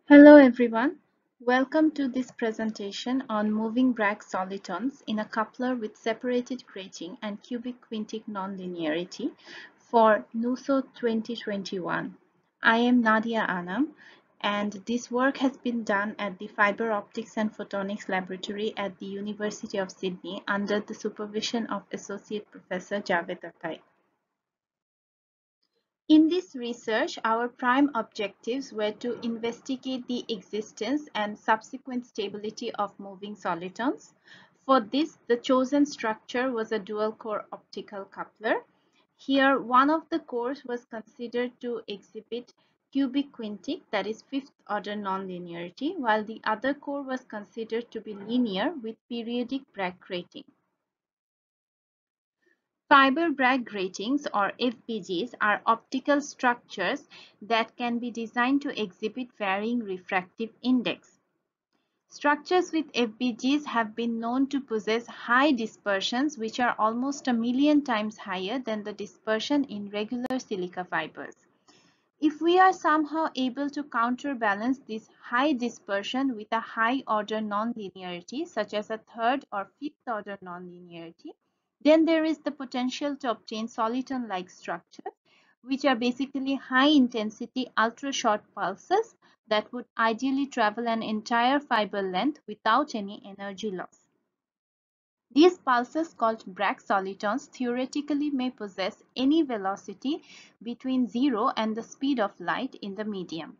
Hello everyone, welcome to this presentation on moving Bragg solitons in a coupler with separated grating and cubic quintic nonlinearity for NUSO 2021. I am Nadia Anam and this work has been done at the Fiber Optics and Photonics Laboratory at the University of Sydney under the supervision of Associate Professor Javed Atai. In this research, our prime objectives were to investigate the existence and subsequent stability of moving solitons. For this, the chosen structure was a dual-core optical coupler. Here, one of the cores was considered to exhibit cubic quintic, that is fifth-order nonlinearity, while the other core was considered to be linear with periodic Bragg grating. Fiber Bragg gratings, or FBGs, are optical structures that can be designed to exhibit varying refractive index. Structures with FBGs have been known to possess high dispersions, which are almost 1,000,000 times higher than the dispersion in regular silica fibers. If we are somehow able to counterbalance this high dispersion with a high order nonlinearity, such as a third or fifth order nonlinearity, then there is the potential to obtain soliton-like structures, which are basically high-intensity ultra-short pulses that would ideally travel an entire fiber length without any energy loss. These pulses, called Bragg solitons, theoretically may possess any velocity between 0 and the speed of light in the medium.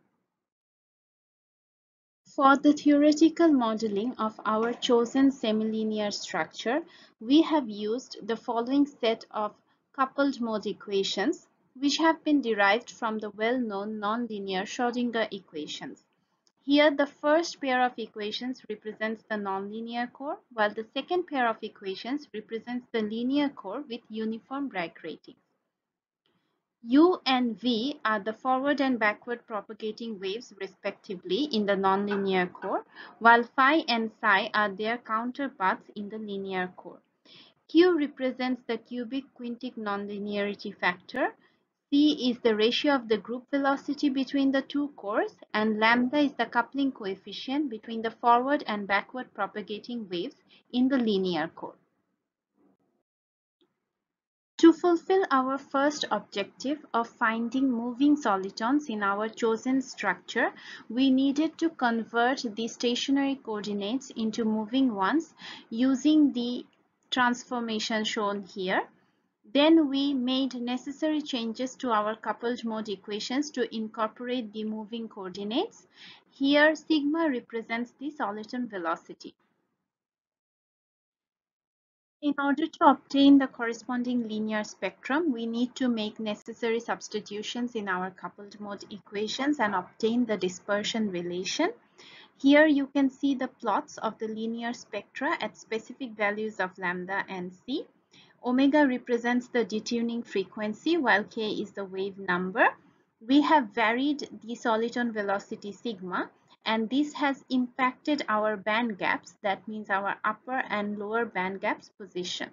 For the theoretical modeling of our chosen semilinear structure, we have used the following set of coupled mode equations, which have been derived from the well-known nonlinear Schrödinger equations. Here, the first pair of equations represents the nonlinear core, while the second pair of equations represents the linear core with uniform Bragg gratings. U and V are the forward and backward propagating waves respectively in the nonlinear core, while phi and psi are their counterparts in the linear core. Q represents the cubic quintic nonlinearity factor, C is the ratio of the group velocity between the two cores, and lambda is the coupling coefficient between the forward and backward propagating waves in the linear core. To fulfill our first objective of finding moving solitons in our chosen structure, we needed to convert the stationary coordinates into moving ones using the transformation shown here. Then we made necessary changes to our coupled mode equations to incorporate the moving coordinates. Here, sigma represents the soliton velocity. In order to obtain the corresponding linear spectrum, we need to make necessary substitutions in our coupled mode equations and obtain the dispersion relation. Here you can see the plots of the linear spectra at specific values of lambda and c. Omega represents the detuning frequency while k is the wave number. We have varied the soliton velocity sigma, and this has impacted our band gaps, that means our upper and lower band gaps position.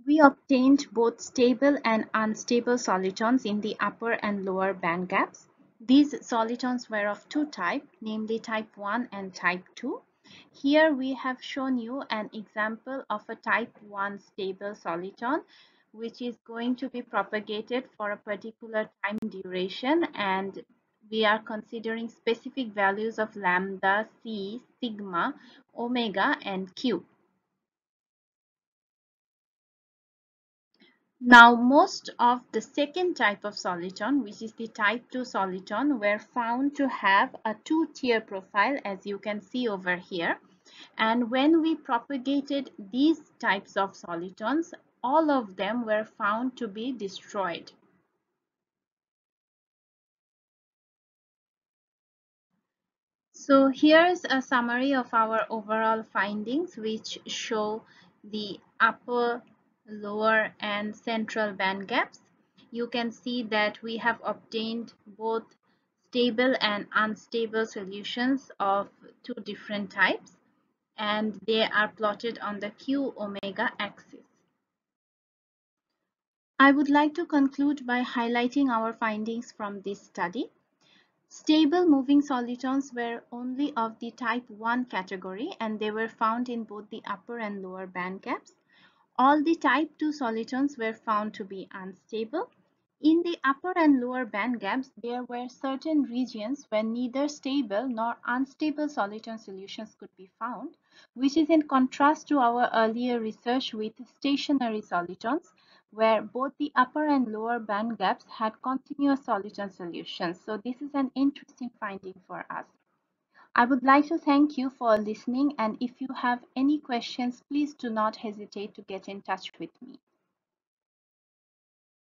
We obtained both stable and unstable solitons in the upper and lower band gaps. These solitons were of two types, namely type 1 and type 2. Here we have shown you an example of a type 1 stable soliton, which is going to be propagated for a particular time duration, and we are considering specific values of lambda, c, sigma, omega, and q. Now, most of the second type of soliton, which is the type 2 soliton, were found to have a two-tier profile, as you can see over here. And when we propagated these types of solitons, all of them were found to be destroyed. So here's a summary of our overall findings, which show the upper, lower, and central band gaps. You can see that we have obtained both stable and unstable solutions of two different types, and they are plotted on the Q omega axis. I would like to conclude by highlighting our findings from this study. Stable moving solitons were only of the type 1 category and they were found in both the upper and lower band gaps. All the type 2 solitons were found to be unstable. In the upper and lower band gaps, there were certain regions where neither stable nor unstable soliton solutions could be found, which is in contrast to our earlier research with stationary solitons, where both the upper and lower band gaps had continuous soliton solutions. So this is an interesting finding for us. I would like to thank you for listening, and if you have any questions, please do not hesitate to get in touch with me.